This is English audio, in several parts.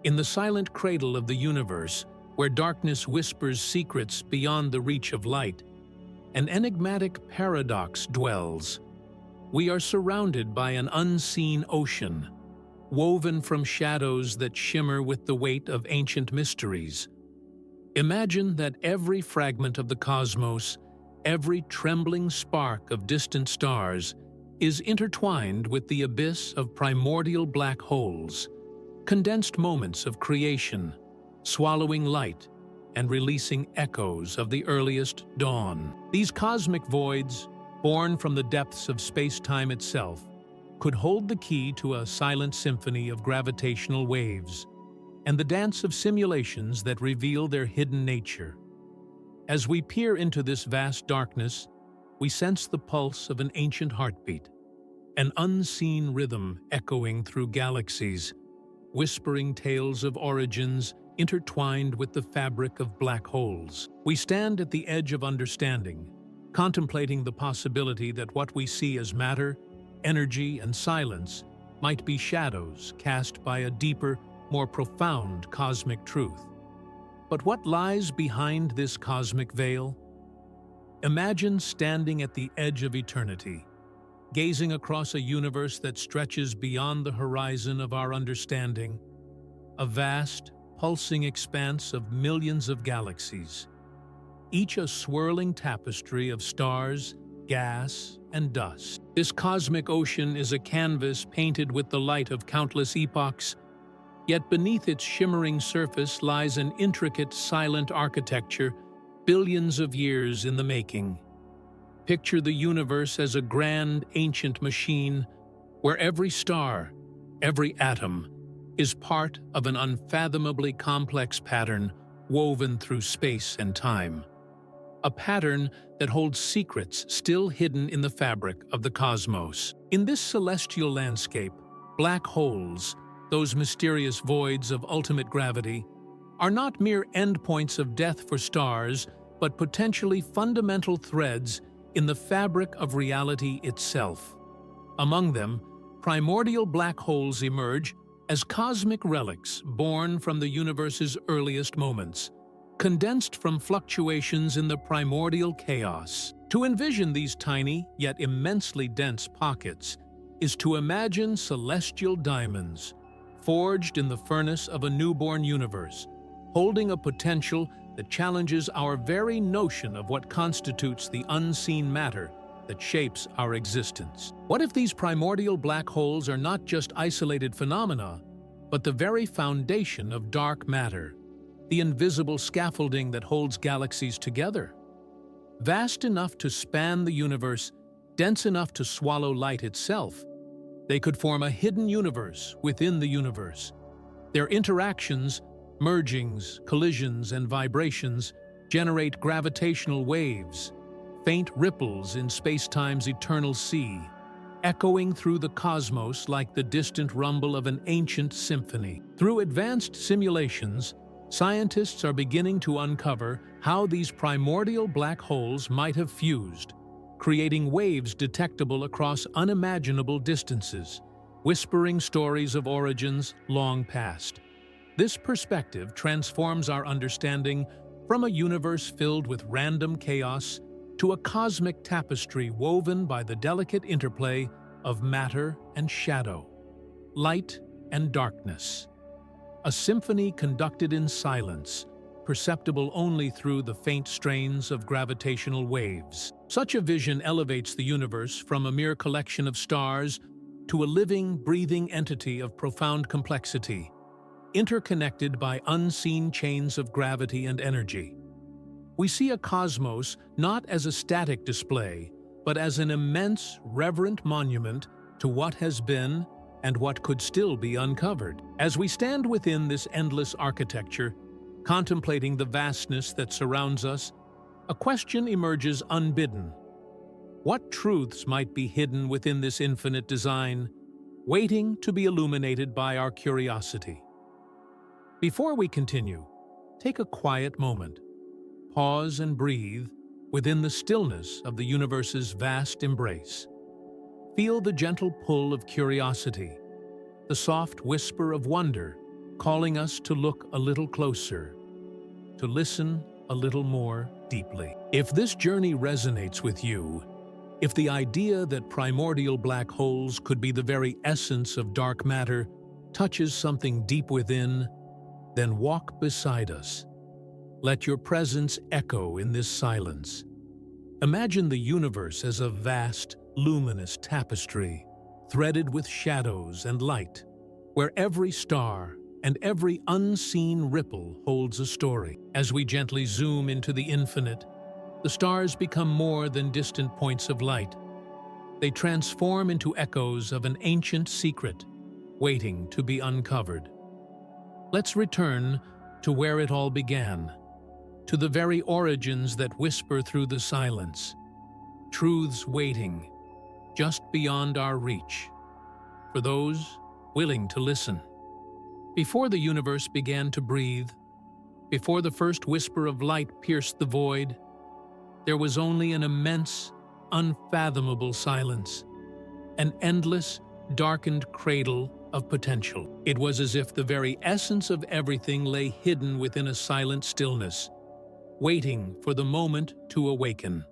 In the silent cradle of the universe, where darkness whispers secrets beyond the reach of light, an enigmatic paradox dwells. We are surrounded by an unseen ocean, woven from shadows that shimmer with the weight of ancient mysteries. Imagine that every fragment of the cosmos, every trembling spark of distant stars, is intertwined with the abyss of primordial black holes, condensed moments of creation, swallowing light and releasing echoes of the earliest dawn. These cosmic voids, born from the depths of space-time itself, could hold the key to a silent symphony of gravitational waves and the dance of simulations that reveal their hidden nature. As we peer into this vast darkness, we sense the pulse of an ancient heartbeat, an unseen rhythm echoing through galaxies, whispering tales of origins intertwined with the fabric of black holes. We stand at the edge of understanding, contemplating the possibility that what we see as matter, energy, and silence might be shadows cast by a deeper, more profound cosmic truth. But what lies behind this cosmic veil? Imagine standing at the edge of eternity, gazing across a universe that stretches beyond the horizon of our understanding, a vast, pulsing expanse of millions of galaxies, each a swirling tapestry of stars, gas, and dust. This cosmic ocean is a canvas painted with the light of countless epochs, yet beneath its shimmering surface lies an intricate, silent architecture billions of years in the making. Picture the universe as a grand, ancient machine where every star, every atom, is part of an unfathomably complex pattern woven through space and time. A pattern that holds secrets still hidden in the fabric of the cosmos. In this celestial landscape, black holes, those mysterious voids of ultimate gravity, are not mere endpoints of death for stars, but potentially fundamental threads in the fabric of reality itself. Among them, primordial black holes emerge as cosmic relics born from the universe's earliest moments, condensed from fluctuations in the primordial chaos. To envision these tiny, yet immensely dense pockets is to imagine celestial diamonds, forged in the furnace of a newborn universe, holding a potential that challenges our very notion of what constitutes the unseen matter that shapes our existence. What if these primordial black holes are not just isolated phenomena, but the very foundation of dark matter, the invisible scaffolding that holds galaxies together? Vast enough to span the universe, dense enough to swallow light itself, they could form a hidden universe within the universe. Their interactions, mergings, collisions, and vibrations generate gravitational waves, faint ripples in space-time's eternal sea, echoing through the cosmos like the distant rumble of an ancient symphony. Through advanced simulations, scientists are beginning to uncover how these primordial black holes might have fused, creating waves detectable across unimaginable distances, whispering stories of origins long past. This perspective transforms our understanding from a universe filled with random chaos to a cosmic tapestry woven by the delicate interplay of matter and shadow, light and darkness. A symphony conducted in silence, perceptible only through the faint strains of gravitational waves. Such a vision elevates the universe from a mere collection of stars to a living, breathing entity of profound complexity, interconnected by unseen chains of gravity and energy. We see a cosmos not as a static display, but as an immense, reverent monument to what has been and what could still be uncovered. As we stand within this endless architecture, contemplating the vastness that surrounds us, a question emerges unbidden. What truths might be hidden within this infinite design, waiting to be illuminated by our curiosity? Before we continue, take a quiet moment. Pause and breathe within the stillness of the universe's vast embrace. Feel the gentle pull of curiosity, the soft whisper of wonder, calling us to look a little closer, to listen a little more deeply. If this journey resonates with you, if the idea that primordial black holes could be the very essence of dark matter touches something deep within, then walk beside us. Let your presence echo in this silence. Imagine the universe as a vast, luminous tapestry, threaded with shadows and light, where every star and every unseen ripple holds a story. As we gently zoom into the infinite, the stars become more than distant points of light. They transform into echoes of an ancient secret, waiting to be uncovered. Let's return to where it all began, to the very origins that whisper through the silence, truths waiting just beyond our reach, for those willing to listen. Before the universe began to breathe, before the first whisper of light pierced the void, there was only an immense, unfathomable silence, an endless, darkened cradle of potential. It was as if the very essence of everything lay hidden within a silent stillness, waiting for the moment to awaken.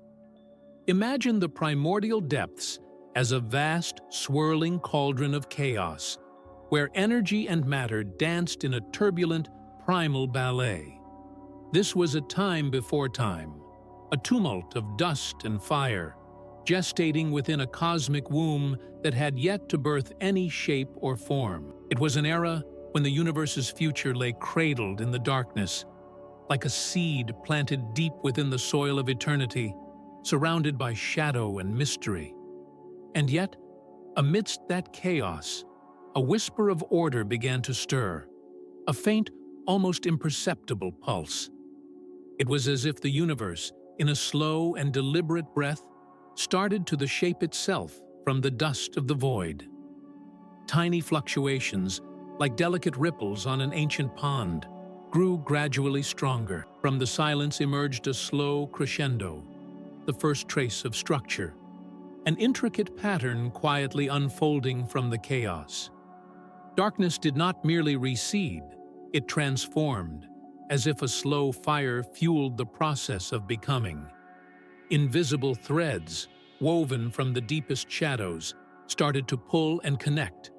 Imagine the primordial depths as a vast, swirling cauldron of chaos, where energy and matter danced in a turbulent, primal ballet. This was a time before time, a tumult of dust and fire, gestating within a cosmic womb that had yet to birth any shape or form. It was an era when the universe's future lay cradled in the darkness, like a seed planted deep within the soil of eternity, surrounded by shadow and mystery. And yet, amidst that chaos, a whisper of order began to stir, a faint, almost imperceptible pulse. It was as if the universe, in a slow and deliberate breath, started to shape itself from the dust of the void. Tiny fluctuations, like delicate ripples on an ancient pond, grew gradually stronger. From the silence emerged a slow crescendo, the first trace of structure, an intricate pattern quietly unfolding from the chaos. Darkness did not merely recede, it transformed, as if a slow fire fueled the process of becoming. Invisible threads, woven from the deepest shadows, started to pull and connect,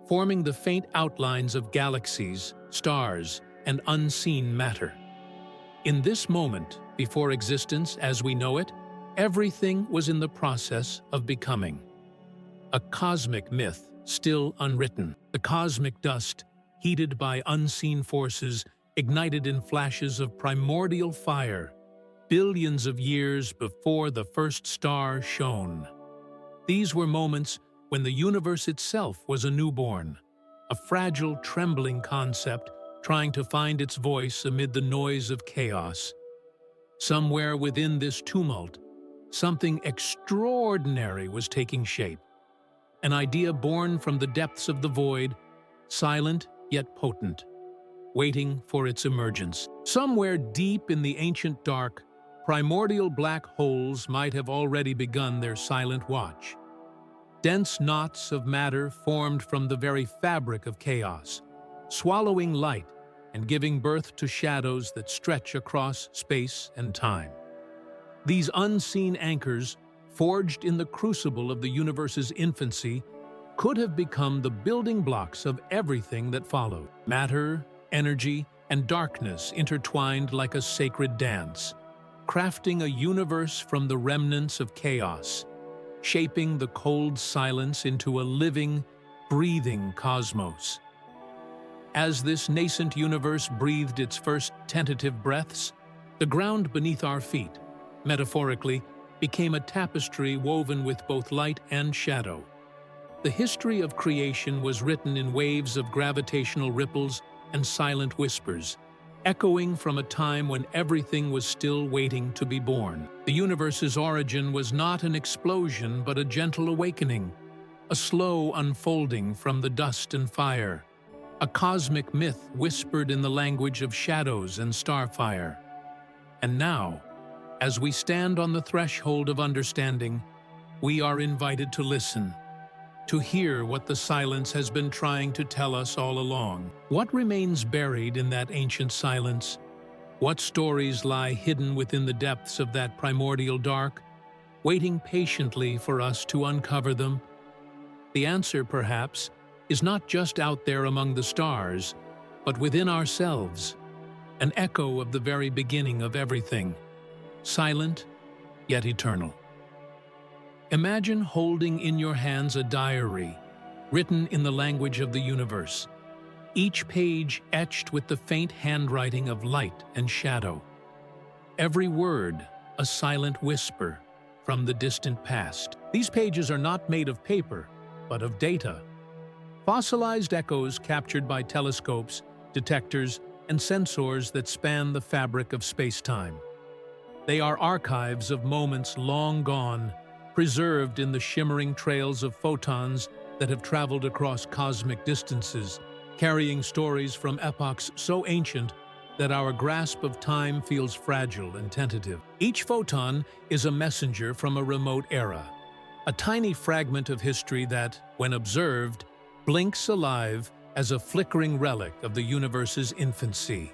forming the faint outlines of galaxies, stars, and unseen matter. In this moment, before existence as we know it, everything was in the process of becoming. A cosmic myth still unwritten. The cosmic dust, heated by unseen forces, ignited in flashes of primordial fire, billions of years before the first star shone. These were moments when the universe itself was a newborn, a fragile, trembling concept trying to find its voice amid the noise of chaos. Somewhere within this tumult, something extraordinary was taking shape. An idea born from the depths of the void, silent yet potent, waiting for its emergence. Somewhere deep in the ancient dark, primordial black holes might have already begun their silent watch. Dense knots of matter formed from the very fabric of chaos, swallowing light and giving birth to shadows that stretch across space and time. These unseen anchors, forged in the crucible of the universe's infancy, could have become the building blocks of everything that followed. Matter, energy, and darkness intertwined like a sacred dance, crafting a universe from the remnants of chaos, shaping the cold silence into a living, breathing cosmos. As this nascent universe breathed its first tentative breaths, the ground beneath our feet, metaphorically, became a tapestry woven with both light and shadow. The history of creation was written in waves of gravitational ripples and silent whispers, echoing from a time when everything was still waiting to be born. The universe's origin was not an explosion but a gentle awakening, a slow unfolding from the dust and fire, a cosmic myth whispered in the language of shadows and starfire. And now, as we stand on the threshold of understanding, we are invited to listen, to hear what the silence has been trying to tell us all along. What remains buried in that ancient silence? What stories lie hidden within the depths of that primordial dark, waiting patiently for us to uncover them? The answer, perhaps, is not just out there among the stars, but within ourselves, an echo of the very beginning of everything, silent yet eternal. Imagine holding in your hands a diary, written in the language of the universe, each page etched with the faint handwriting of light and shadow. Every word a silent whisper from the distant past. These pages are not made of paper, but of data. Fossilized echoes captured by telescopes, detectors, and sensors that span the fabric of space-time. They are archives of moments long gone, preserved in the shimmering trails of photons that have traveled across cosmic distances, carrying stories from epochs so ancient that our grasp of time feels fragile and tentative. Each photon is a messenger from a remote era, a tiny fragment of history that, when observed, blinks alive as a flickering relic of the universe's infancy.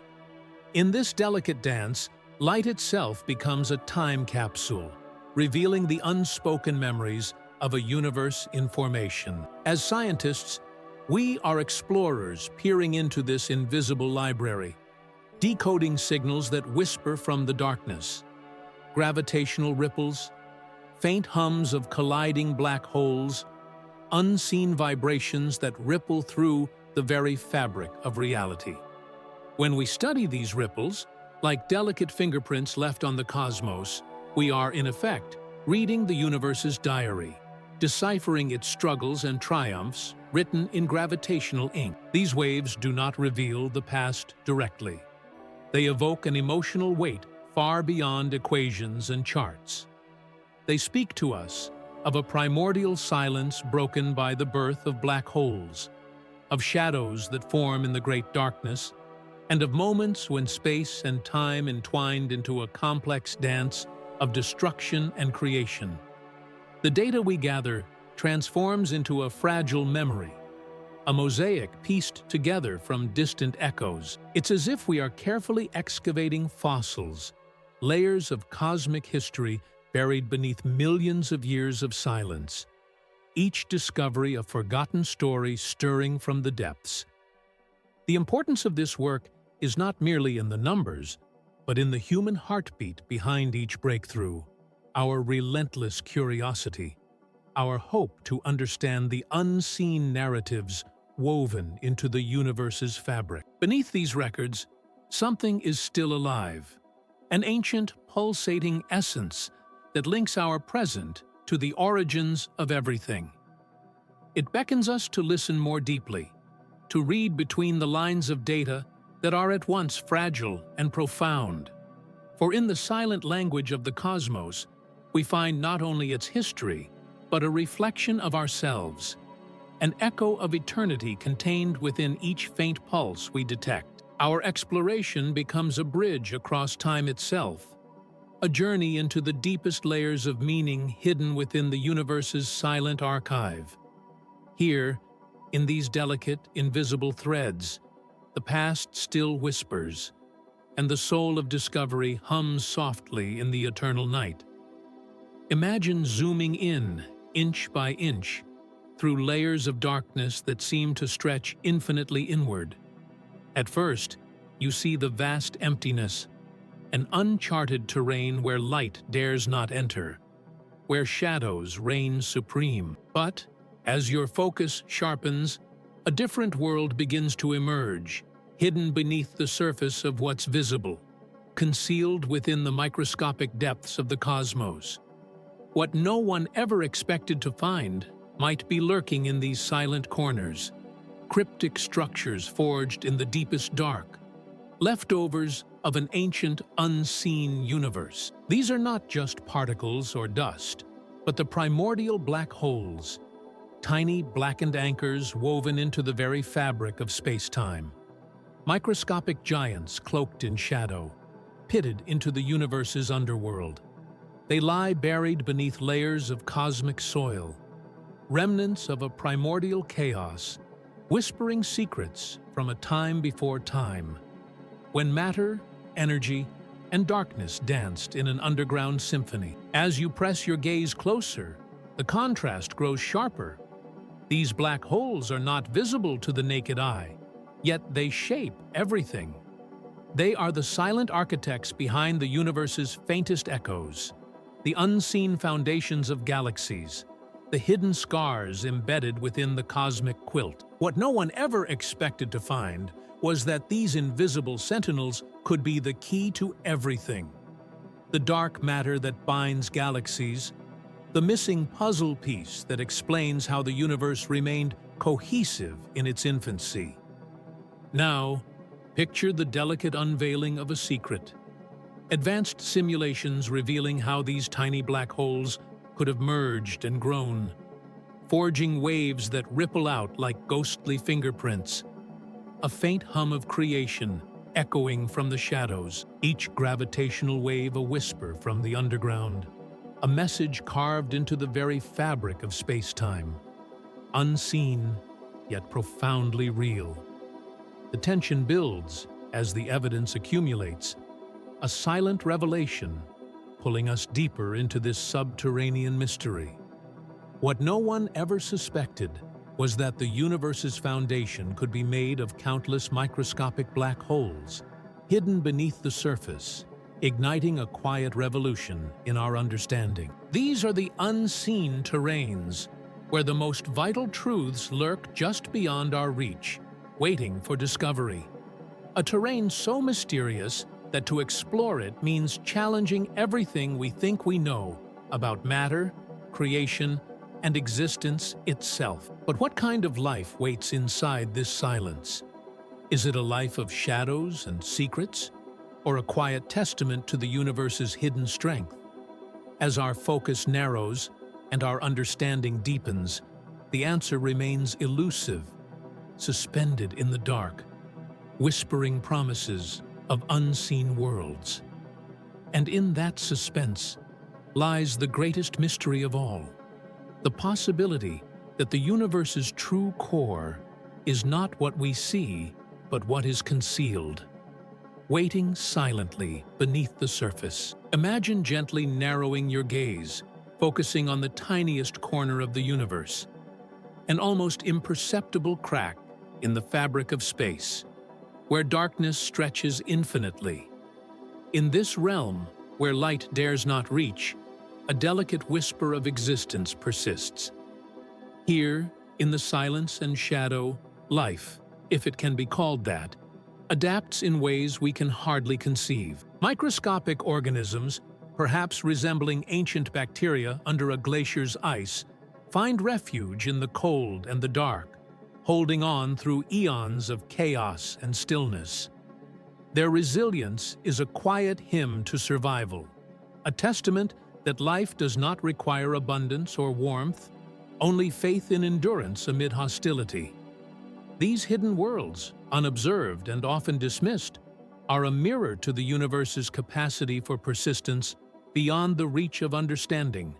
In this delicate dance, light itself becomes a time capsule, revealing the unspoken memories of a universe in formation. As scientists, we are explorers peering into this invisible library, decoding signals that whisper from the darkness. Gravitational ripples, faint hums of colliding black holes, unseen vibrations that ripple through the very fabric of reality. When we study these ripples, like delicate fingerprints left on the cosmos, we are, in effect, reading the universe's diary, deciphering its struggles and triumphs written in gravitational ink. These waves do not reveal the past directly. They evoke an emotional weight far beyond equations and charts. They speak to us of a primordial silence broken by the birth of black holes, of shadows that form in the great darkness, and of moments when space and time entwined into a complex dance of destruction and creation. The data we gather transforms into a fragile memory, a mosaic pieced together from distant echoes. It's as if we are carefully excavating fossils, layers of cosmic history buried beneath millions of years of silence. Each discovery a forgotten story stirring from the depths. The importance of this work is not merely in the numbers, but in the human heartbeat behind each breakthrough, our relentless curiosity, our hope to understand the unseen narratives woven into the universe's fabric. Beneath these records, something is still alive, an ancient, pulsating essence that links our present to the origins of everything. It beckons us to listen more deeply, to read between the lines of data that are at once fragile and profound. For in the silent language of the cosmos, we find not only its history, but a reflection of ourselves, an echo of eternity contained within each faint pulse we detect. Our exploration becomes a bridge across time itself, a journey into the deepest layers of meaning hidden within the universe's silent archive. Here, in these delicate, invisible threads, the past still whispers, and the soul of discovery hums softly in the eternal night. Imagine zooming in, inch by inch, through layers of darkness that seem to stretch infinitely inward. At first, you see the vast emptiness, an uncharted terrain where light dares not enter, where shadows reign supreme. But, as your focus sharpens, a different world begins to emerge, hidden beneath the surface of what's visible, concealed within the microscopic depths of the cosmos. What no one ever expected to find might be lurking in these silent corners, cryptic structures forged in the deepest dark, leftovers of an ancient, unseen universe. These are not just particles or dust, but the primordial black holes, tiny blackened anchors woven into the very fabric of space-time. Microscopic giants cloaked in shadow, pitted into the universe's underworld. They lie buried beneath layers of cosmic soil, remnants of a primordial chaos, whispering secrets from a time before time, when matter, energy, and darkness danced in an underground symphony. As you press your gaze closer, the contrast grows sharper. These black holes are not visible to the naked eye, yet they shape everything. They are the silent architects behind the universe's faintest echoes, the unseen foundations of galaxies, the hidden scars embedded within the cosmic quilt. What no one ever expected to find was that these invisible sentinels could be the key to everything. The dark matter that binds galaxies, the missing puzzle piece that explains how the universe remained cohesive in its infancy. Now, picture the delicate unveiling of a secret. Advanced simulations revealing how these tiny black holes could have merged and grown, forging waves that ripple out like ghostly fingerprints. A faint hum of creation echoing from the shadows, each gravitational wave a whisper from the underground, a message carved into the very fabric of space-time, unseen yet profoundly real. The tension builds as the evidence accumulates, a silent revelation pulling us deeper into this subterranean mystery. What no one ever suspected was that the universe's foundation could be made of countless microscopic black holes, hidden beneath the surface, igniting a quiet revolution in our understanding. These are the unseen terrains, where the most vital truths lurk just beyond our reach, waiting for discovery. A terrain so mysterious that to explore it means challenging everything we think we know about matter, creation, and existence itself. But what kind of life waits inside this silence? Is it a life of shadows and secrets, or a quiet testament to the universe's hidden strength? As our focus narrows and our understanding deepens, the answer remains elusive, suspended in the dark, whispering promises of unseen worlds. And in that suspense lies the greatest mystery of all, the possibility that the universe's true core is not what we see, but what is concealed, waiting silently beneath the surface. Imagine gently narrowing your gaze, focusing on the tiniest corner of the universe, an almost imperceptible crack in the fabric of space, where darkness stretches infinitely. In this realm, where light dares not reach, a delicate whisper of existence persists. Here, in the silence and shadow, life, if it can be called that, adapts in ways we can hardly conceive. Microscopic organisms, perhaps resembling ancient bacteria under a glacier's ice, find refuge in the cold and the dark, holding on through eons of chaos and stillness. Their resilience is a quiet hymn to survival, a testament that life does not require abundance or warmth, only faith in endurance amid hostility. These hidden worlds, unobserved and often dismissed, are a mirror to the universe's capacity for persistence beyond the reach of understanding,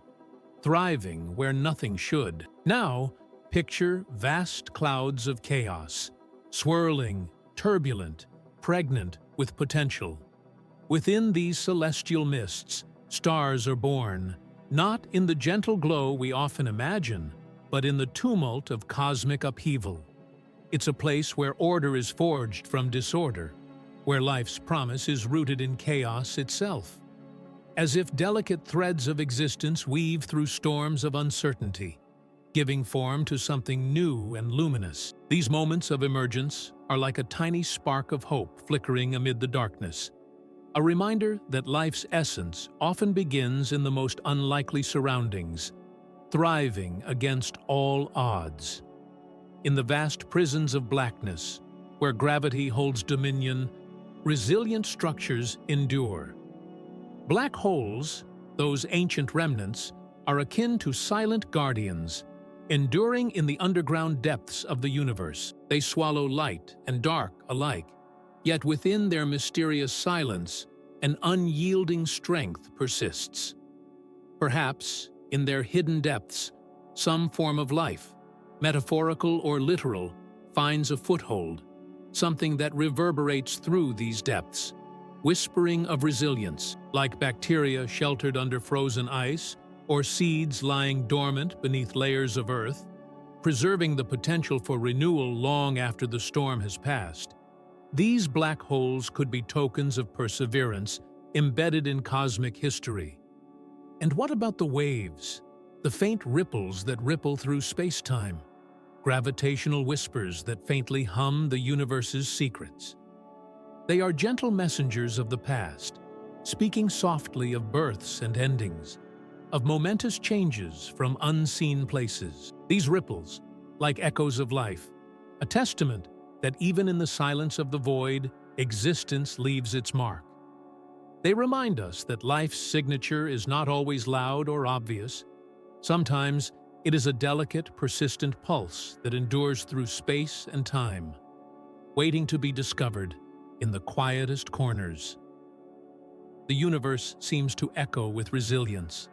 thriving where nothing should. Now, picture vast clouds of chaos, swirling, turbulent, pregnant with potential. Within these celestial mists, stars are born, not in the gentle glow we often imagine, but in the tumult of cosmic upheaval. It's a place where order is forged from disorder, where life's promise is rooted in chaos itself. As if delicate threads of existence weave through storms of uncertainty, giving form to something new and luminous. These moments of emergence are like a tiny spark of hope flickering amid the darkness, a reminder that life's essence often begins in the most unlikely surroundings, thriving against all odds. In the vast prisons of blackness, where gravity holds dominion, resilient structures endure. Black holes, those ancient remnants, are akin to silent guardians, enduring in the underground depths of the universe. They swallow light and dark alike, yet within their mysterious silence, an unyielding strength persists. Perhaps, in their hidden depths, some form of life, metaphorical or literal, finds a foothold, something that reverberates through these depths, whispering of resilience, like bacteria sheltered under frozen ice or seeds lying dormant beneath layers of earth, preserving the potential for renewal long after the storm has passed. These black holes could be tokens of perseverance embedded in cosmic history. And what about the waves, the faint ripples that ripple through space-time, gravitational whispers that faintly hum the universe's secrets? They are gentle messengers of the past, speaking softly of births and endings, of momentous changes from unseen places. These ripples, like echoes of life, a testament that even in the silence of the void, existence leaves its mark. They remind us that life's signature is not always loud or obvious. Sometimes it is a delicate, persistent pulse that endures through space and time, waiting to be discovered in the quietest corners. The universe seems to echo with resilience,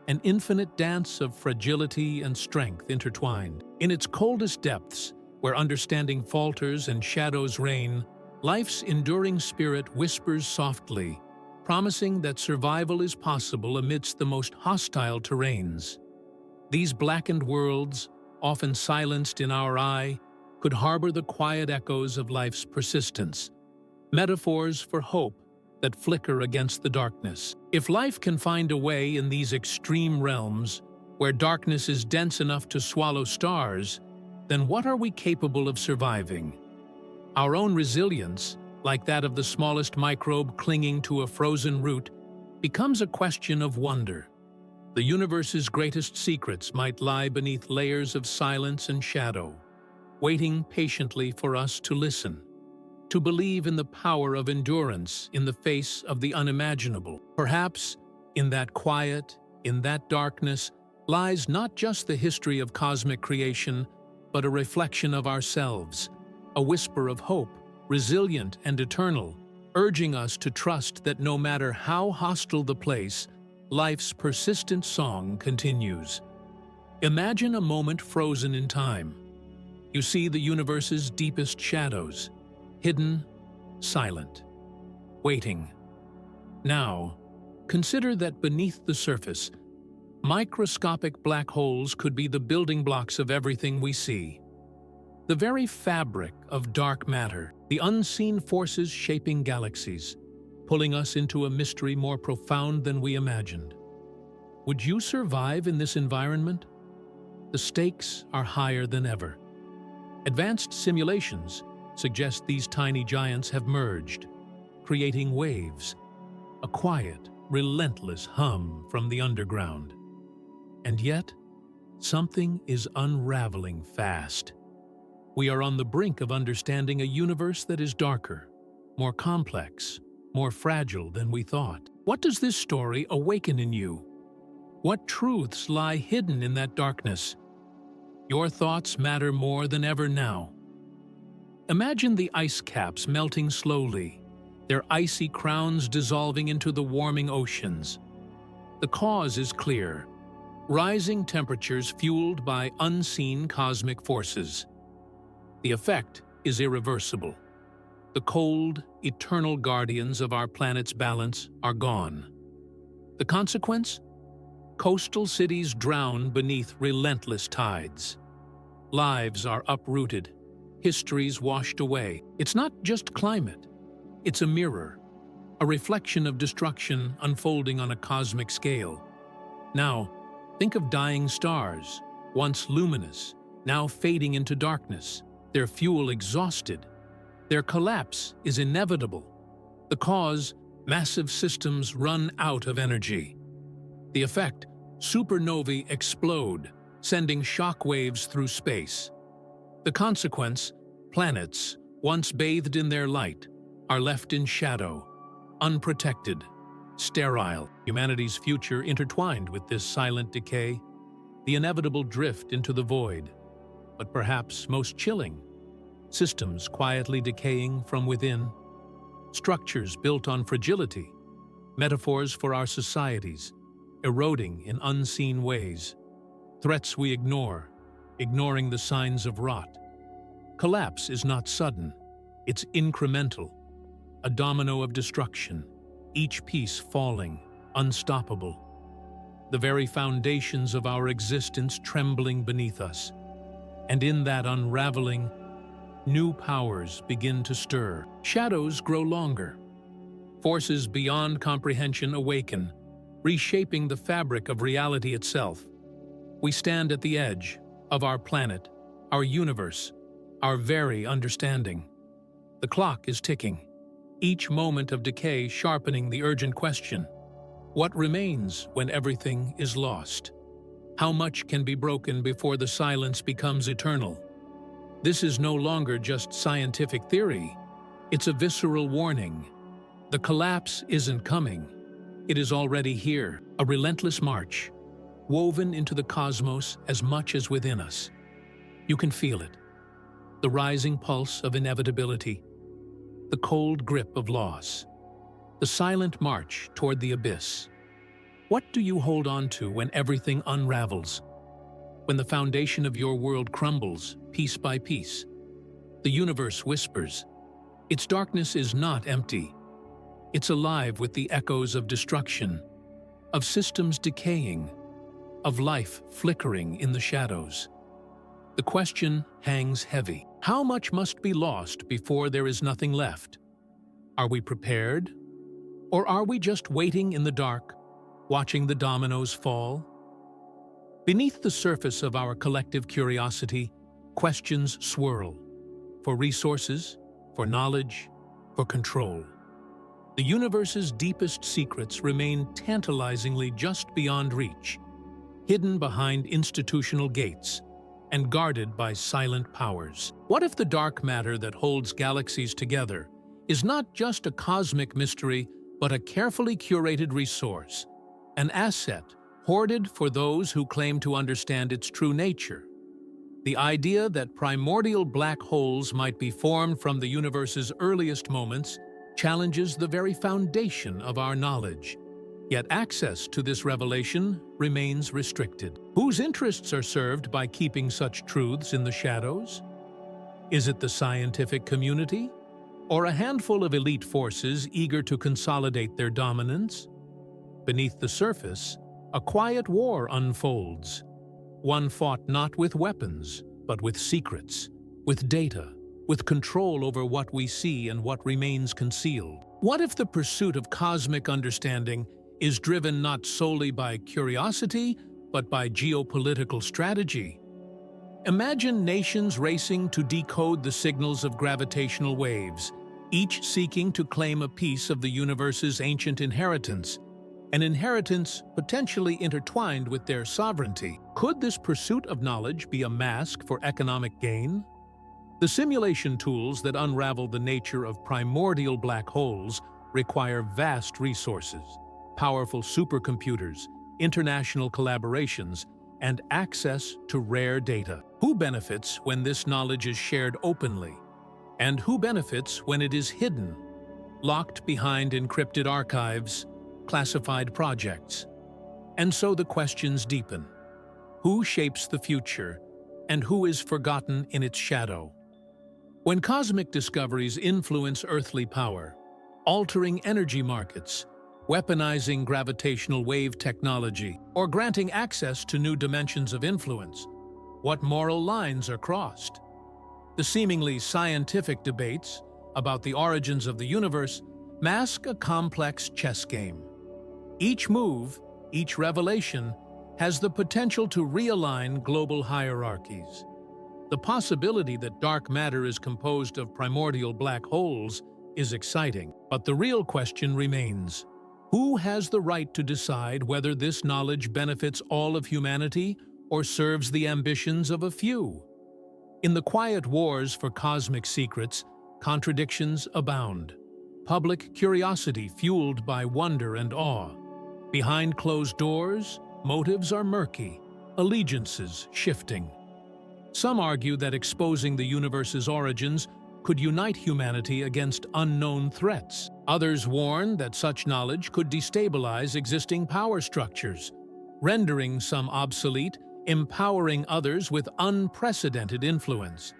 an infinite dance of fragility and strength intertwined. In its coldest depths, where understanding falters and shadows reign, life's enduring spirit whispers softly, promising that survival is possible amidst the most hostile terrains. These blackened worlds, often silenced in our eye, could harbor the quiet echoes of life's persistence, metaphors for hope that flicker against the darkness. If life can find a way in these extreme realms, where darkness is dense enough to swallow stars, then what are we capable of surviving? Our own resilience, like that of the smallest microbe clinging to a frozen root, becomes a question of wonder. The universe's greatest secrets might lie beneath layers of silence and shadow, waiting patiently for us to listen, to believe in the power of endurance in the face of the unimaginable. Perhaps, in that quiet, in that darkness, lies not just the history of cosmic creation, but a reflection of ourselves, a whisper of hope, resilient and eternal, urging us to trust that no matter how hostile the place, life's persistent song continues. Imagine a moment frozen in time. You see the universe's deepest shadows, hidden, silent, waiting. Now, consider that beneath the surface, microscopic black holes could be the building blocks of everything we see. The very fabric of dark matter, the unseen forces shaping galaxies, pulling us into a mystery more profound than we imagined. Would you survive in this environment? The stakes are higher than ever. Advanced simulations suggest these tiny giants have merged, creating waves, a quiet, relentless hum from the underground. And yet, something is unraveling fast. We are on the brink of understanding a universe that is darker, more complex, more fragile than we thought. What does this story awaken in you? What truths lie hidden in that darkness? Your thoughts matter more than ever now. Imagine the ice caps melting slowly, their icy crowns dissolving into the warming oceans. The cause is clear: rising temperatures fueled by unseen cosmic forces. The effect is irreversible. The cold, eternal guardians of our planet's balance are gone. The consequence? Coastal cities drown beneath relentless tides. Lives are uprooted, histories washed away. It's not just climate, it's a mirror, a reflection of destruction unfolding on a cosmic scale. Now, think of dying stars, once luminous, now fading into darkness, their fuel exhausted. Their collapse is inevitable. The cause, massive systems run out of energy. The effect, supernovae explode, sending shockwaves through space. The consequence, planets, once bathed in their light, are left in shadow, unprotected, sterile. Humanity's future intertwined with this silent decay, the inevitable drift into the void. But perhaps most chilling, systems quietly decaying from within, structures built on fragility, metaphors for our societies, eroding in unseen ways. threats we ignore, ignoring the signs of rot. Collapse is not sudden, it's incremental, a domino of destruction, each piece falling, unstoppable. The very foundations of our existence trembling beneath us. And in that unraveling, new powers begin to stir. Shadows grow longer. Forces beyond comprehension awaken, reshaping the fabric of reality itself. We stand at the edge of our planet, our universe, our very understanding. The clock is ticking, each moment of decay sharpening the urgent question: what remains when everything is lost? How much can be broken before the silence becomes eternal? This is no longer just scientific theory. It's a visceral warning. The collapse isn't coming. It is already here, a relentless march, woven into the cosmos as much as within us. You can feel it. The rising pulse of inevitability, the cold grip of loss, the silent march toward the abyss. What do you hold on to when everything unravels? When the foundation of your world crumbles, piece by piece? The universe whispers. Its darkness is not empty. It's alive with the echoes of destruction, of systems decaying, of life flickering in the shadows. The question hangs heavy. How much must be lost before there is nothing left? Are we prepared? Or are we just waiting in the dark, watching the dominoes fall? Beneath the surface of our collective curiosity, questions swirl. For resources, for knowledge, for control. The universe's deepest secrets remain tantalizingly just beyond reach, hidden behind institutional gates and guarded by silent powers. What if the dark matter that holds galaxies together is not just a cosmic mystery, but a carefully curated resource, an asset hoarded for those who claim to understand its true nature? The idea that primordial black holes might be formed from the universe's earliest moments challenges the very foundation of our knowledge. Yet access to this revelation remains restricted. Whose interests are served by keeping such truths in the shadows? Is it the scientific community? Or a handful of elite forces eager to consolidate their dominance? Beneath the surface, a quiet war unfolds. One fought not with weapons, but with secrets, with data, with control over what we see and what remains concealed. What if the pursuit of cosmic understanding is driven not solely by curiosity, but by geopolitical strategy? Imagine nations racing to decode the signals of gravitational waves, each seeking to claim a piece of the universe's ancient inheritance, an inheritance potentially intertwined with their sovereignty. Could this pursuit of knowledge be a mask for economic gain? The simulation tools that unravel the nature of primordial black holes require vast resources, powerful supercomputers, international collaborations, and access to rare data. Who benefits when this knowledge is shared openly? And who benefits when it is hidden, locked behind encrypted archives, classified projects? And so the questions deepen. Who shapes the future, and who is forgotten in its shadow? When cosmic discoveries influence earthly power, altering energy markets, weaponizing gravitational wave technology, or granting access to new dimensions of influence, what moral lines are crossed? The seemingly scientific debates about the origins of the universe mask a complex chess game. Each move, each revelation, has the potential to realign global hierarchies. The possibility that dark matter is composed of primordial black holes is exciting, but the real question remains: who has the right to decide whether this knowledge benefits all of humanity or serves the ambitions of a few? In the quiet wars for cosmic secrets, contradictions abound. Public curiosity fueled by wonder and awe. Behind closed doors, motives are murky, allegiances shifting. Some argue that exposing the universe's origins could unite humanity against unknown threats. Others warn that such knowledge could destabilize existing power structures, rendering some obsolete empowering others with unprecedented influence.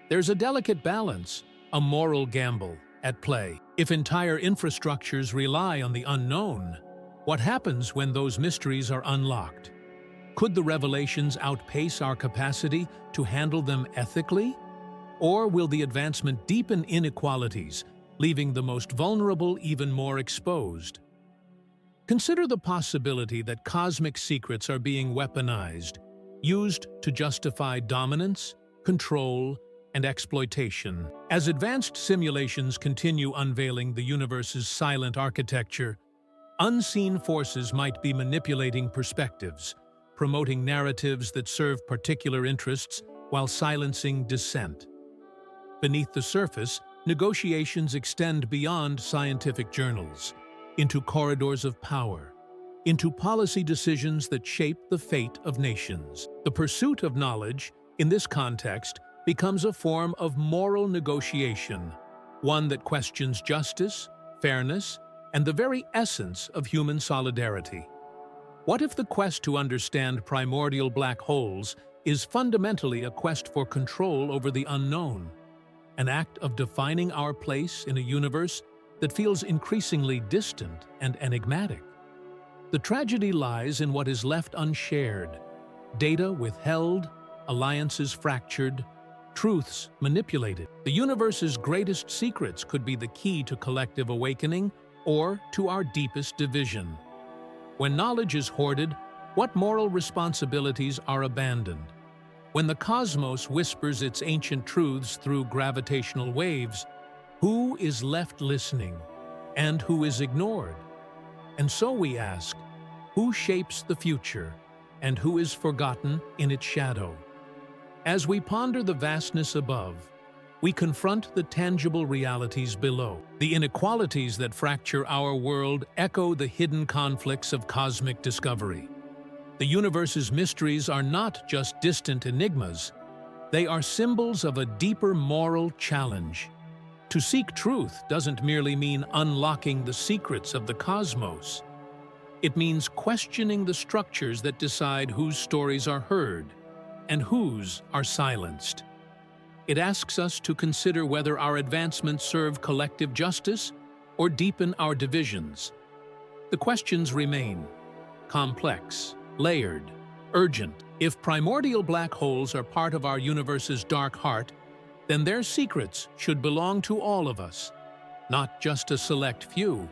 There's a delicate balance, a moral gamble, at play. If entire infrastructures rely on the unknown, what happens when those mysteries are unlocked? Could the revelations outpace our capacity to handle them ethically? Or will the advancement deepen inequalities, leaving the most vulnerable even more exposed? Consider the possibility that cosmic secrets are being weaponized, used to justify dominance, control, and exploitation. As advanced simulations continue unveiling the universe's silent architecture, unseen forces might be manipulating perspectives, promoting narratives that serve particular interests while silencing dissent. Beneath the surface, negotiations extend beyond scientific journals, into corridors of power, into policy decisions that shape the fate of nations. The pursuit of knowledge, in this context, becomes a form of moral negotiation, one that questions justice, fairness, and the very essence of human solidarity. What if the quest to understand primordial black holes is fundamentally a quest for control over the unknown, an act of defining our place in a universe that feels increasingly distant and enigmatic? The tragedy lies in what is left unshared, data withheld, alliances fractured, truths manipulated. The universe's greatest secrets could be the key to collective awakening or to our deepest division. When knowledge is hoarded, what moral responsibilities are abandoned? When the cosmos whispers its ancient truths through gravitational waves, who is left listening and who is ignored? And so we ask, who shapes the future and who is forgotten in its shadow? As we ponder the vastness above, we confront the tangible realities below. The inequalities that fracture our world echo the hidden conflicts of cosmic discovery. The universe's mysteries are not just distant enigmas, they are symbols of a deeper moral challenge. To seek truth doesn't merely mean unlocking the secrets of the cosmos. It means questioning the structures that decide whose stories are heard and whose are silenced. It asks us to consider whether our advancements serve collective justice or deepen our divisions. The questions remain complex, layered, urgent. If primordial black holes are part of our universe's dark heart, then their secrets should belong to all of us, not just a select few.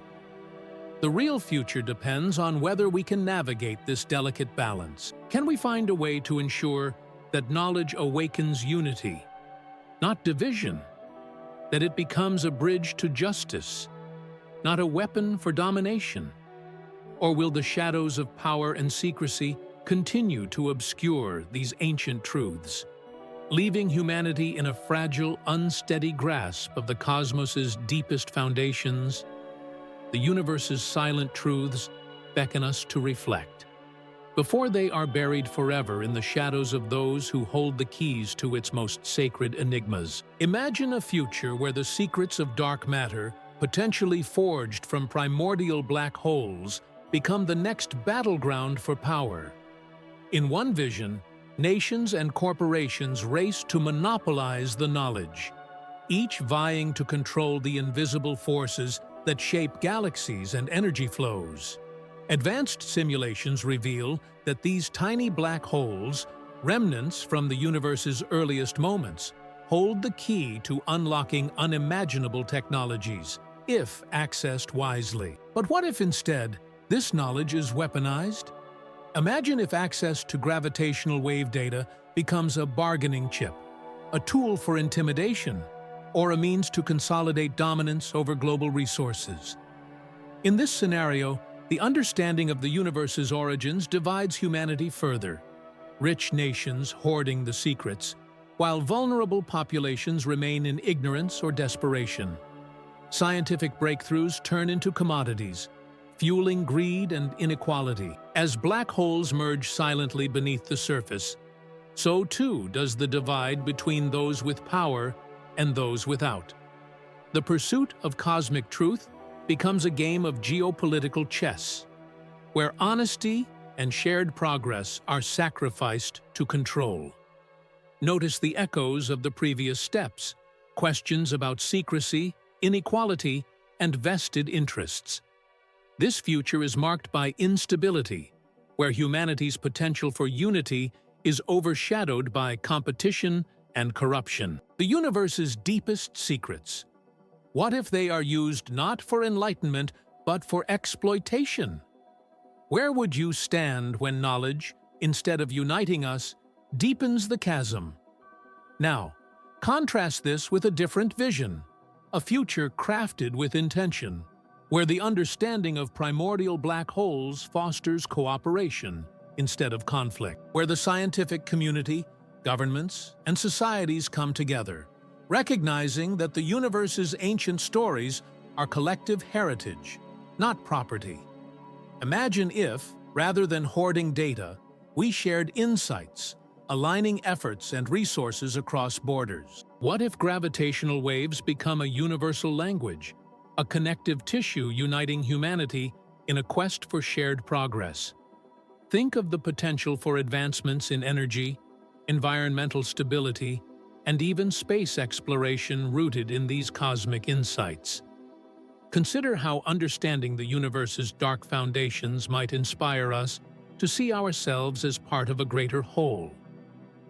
The real future depends on whether we can navigate this delicate balance. Can we find a way to ensure that knowledge awakens unity, not division, that it becomes a bridge to justice, not a weapon for domination? Or will the shadows of power and secrecy continue to obscure these ancient truths, leaving humanity in a fragile, unsteady grasp of the cosmos's deepest foundations? The universe's silent truths beckon us to reflect, before they are buried forever in the shadows of those who hold the keys to its most sacred enigmas. Imagine a future where the secrets of dark matter, potentially forged from primordial black holes, become the next battleground for power. In one vision, nations and corporations race to monopolize the knowledge, each vying to control the invisible forces that shape galaxies and energy flows. Advanced simulations reveal that these tiny black holes, remnants from the universe's earliest moments, hold the key to unlocking unimaginable technologies, if accessed wisely. But what if instead, this knowledge is weaponized? Imagine if access to gravitational wave data becomes a bargaining chip, a tool for intimidation, or a means to consolidate dominance over global resources. In this scenario, the understanding of the universe's origins divides humanity further, rich nations hoarding the secrets, while vulnerable populations remain in ignorance or desperation. Scientific breakthroughs turn into commodities, fueling greed and inequality. As black holes merge silently beneath the surface, so too does the divide between those with power and those without. The pursuit of cosmic truth becomes a game of geopolitical chess, where honesty and shared progress are sacrificed to control. Notice the echoes of the previous steps, questions about secrecy, inequality, and vested interests. This future is marked by instability, where humanity's potential for unity is overshadowed by competition and corruption. The universe's deepest secrets. What if they are used not for enlightenment, but for exploitation? Where would you stand when knowledge, instead of uniting us, deepens the chasm? Now, contrast this with a different vision, a future crafted with intention, where the understanding of primordial black holes fosters cooperation instead of conflict, where the scientific community, governments, and societies come together, recognizing that the universe's ancient stories are collective heritage, not property. Imagine if, rather than hoarding data, we shared insights, aligning efforts and resources across borders. What if gravitational waves become a universal language, a connective tissue uniting humanity in a quest for shared progress? Think of the potential for advancements in energy, environmental stability, and even space exploration rooted in these cosmic insights. Consider how understanding the universe's dark foundations might inspire us to see ourselves as part of a greater whole,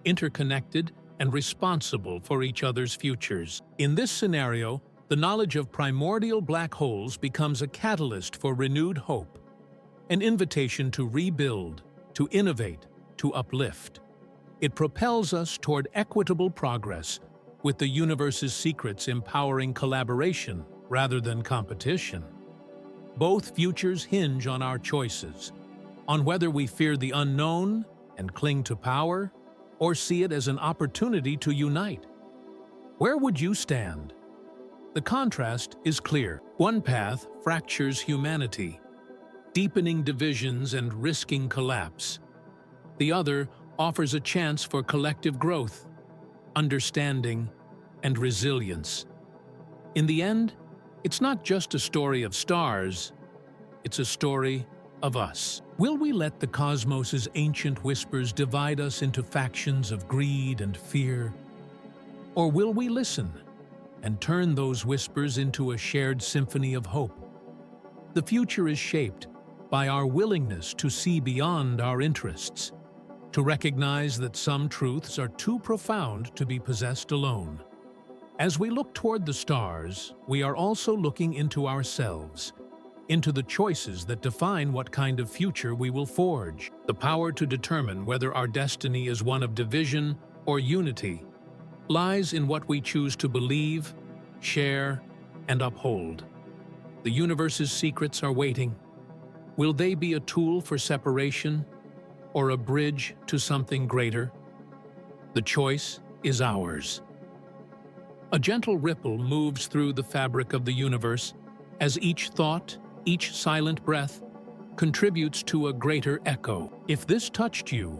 interconnected and responsible for each other's futures. In this scenario, the knowledge of primordial black holes becomes a catalyst for renewed hope, an invitation to rebuild, to innovate, to uplift. It propels us toward equitable progress, with the universe's secrets empowering collaboration rather than competition. Both futures hinge on our choices, on whether we fear the unknown and cling to power, or see it as an opportunity to unite. Where would you stand? The contrast is clear. One path fractures humanity, deepening divisions and risking collapse. The other offers a chance for collective growth, understanding, and resilience. In the end, it's not just a story of stars, it's a story of us. Will we let the cosmos's ancient whispers divide us into factions of greed and fear? Or will we listen and turn those whispers into a shared symphony of hope? The future is shaped by our willingness to see beyond our interests, to recognize that some truths are too profound to be possessed alone. As we look toward the stars, we are also looking into ourselves, into the choices that define what kind of future we will forge. The power to determine whether our destiny is one of division or unity lies in what we choose to believe, share, and uphold. The universe's secrets are waiting. Will they be a tool for separation or a bridge to something greater? The choice is ours. A gentle ripple moves through the fabric of the universe as each thought, each silent breath, contributes to a greater echo. If this touched you,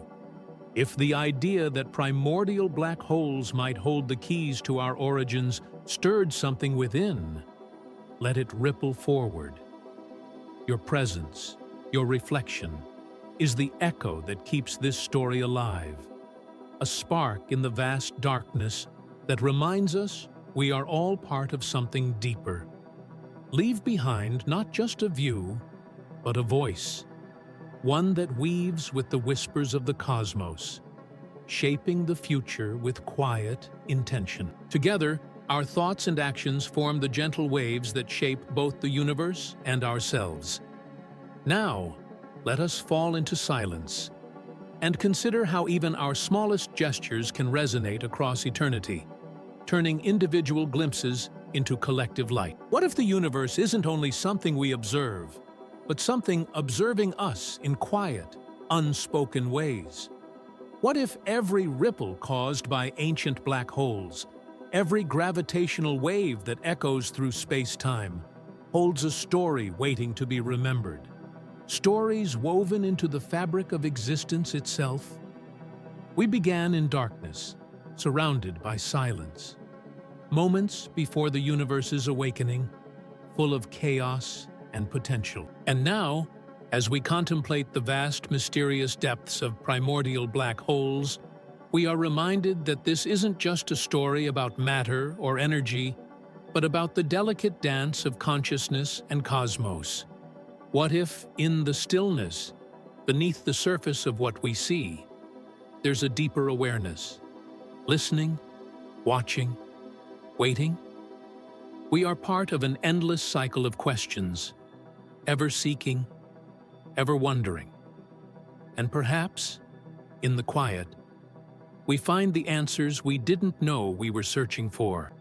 if the idea that primordial black holes might hold the keys to our origins stirred something within, let it ripple forward. Your presence, your reflection, is the echo that keeps this story alive, a spark in the vast darkness that reminds us we are all part of something deeper. Leave behind not just a view, but a voice, one that weaves with the whispers of the cosmos, shaping the future with quiet intention. Together, our thoughts and actions form the gentle waves that shape both the universe and ourselves. Now, let us fall into silence and consider how even our smallest gestures can resonate across eternity, turning individual glimpses into collective light. What if the universe isn't only something we observe, but something observing us in quiet, unspoken ways? What if every ripple caused by ancient black holes, every gravitational wave that echoes through space-time, holds a story waiting to be remembered? Stories woven into the fabric of existence itself? We began in darkness, surrounded by silence. Moments before the universe's awakening, full of chaos and potential. And now, As we contemplate the vast, mysterious depths of primordial black holes, we are reminded that this isn't just a story about matter or energy, but about the delicate dance of consciousness and cosmos. What if, in the stillness, beneath the surface of what we see, there's a deeper awareness? Listening, watching, waiting? We are part of an endless cycle of questions, ever seeking, ever wondering. And perhaps, in the quiet, we find the answers we didn't know we were searching for.